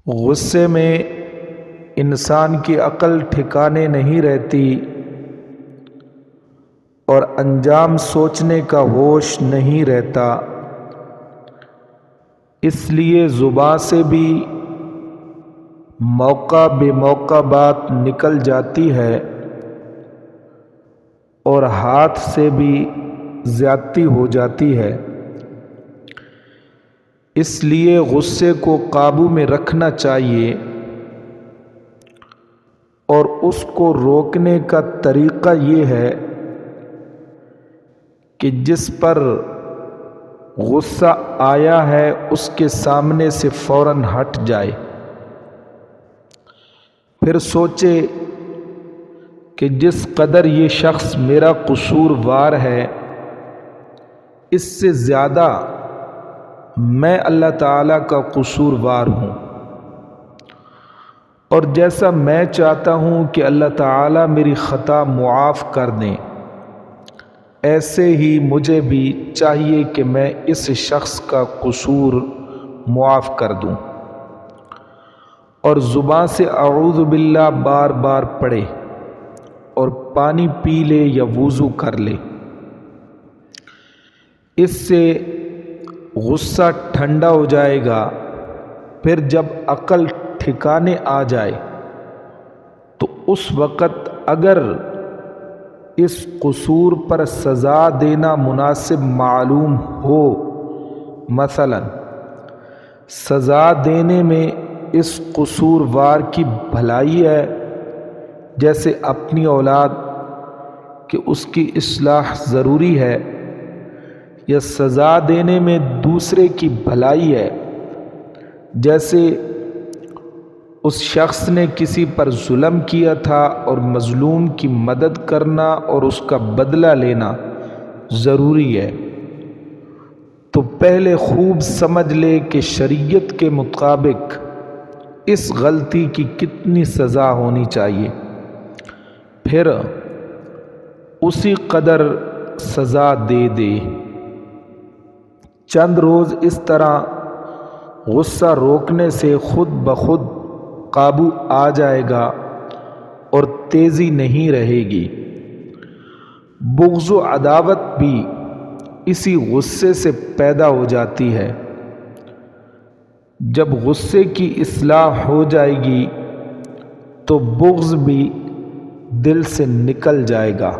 غصے میں انسان کی عقل ٹھکانے نہیں رہتی اور انجام سوچنے کا ہوش نہیں رہتا، اس لیے زبان سے بھی موقع بے موقع بات نکل جاتی ہے اور ہاتھ سے بھی زیادتی ہو جاتی ہے۔ اس لیے غصے کو قابو میں رکھنا چاہیے اور اس کو روکنے کا طریقہ یہ ہے کہ جس پر غصہ آیا ہے اس کے سامنے سے فوراً ہٹ جائے، پھر سوچے کہ جس قدر یہ شخص میرا قصوروار ہے اس سے زیادہ میں اللہ تعالیٰ کا قصوروار ہوں، اور جیسا میں چاہتا ہوں کہ اللہ تعالیٰ میری خطا معاف کر دیں، ایسے ہی مجھے بھی چاہیے کہ میں اس شخص کا قصور معاف کر دوں، اور زبان سے اعوذ باللہ بار بار پڑھے اور پانی پی لے یا وضو کر لے۔ اس سے غصہ ٹھنڈا ہو جائے گا۔ پھر جب عقل ٹھکانے آ جائے تو اس وقت اگر اس قصور پر سزا دینا مناسب معلوم ہو، مثلا سزا دینے میں اس قصوروار کی بھلائی ہے، جیسے اپنی اولاد کہ اس کی اصلاح ضروری ہے، یا سزا دینے میں دوسرے کی بھلائی ہے، جیسے اس شخص نے کسی پر ظلم کیا تھا اور مظلوم کی مدد کرنا اور اس کا بدلہ لینا ضروری ہے، تو پہلے خوب سمجھ لے کہ شریعت کے مطابق اس غلطی کی کتنی سزا ہونی چاہیے، پھر اسی قدر سزا دے دے۔ چند روز اس طرح غصہ روکنے سے خود بخود قابو آ جائے گا اور تیزی نہیں رہے گی۔ بغض و عداوت بھی اسی غصے سے پیدا ہو جاتی ہے۔ جب غصے کی اصلاح ہو جائے گی تو بغض بھی دل سے نکل جائے گا۔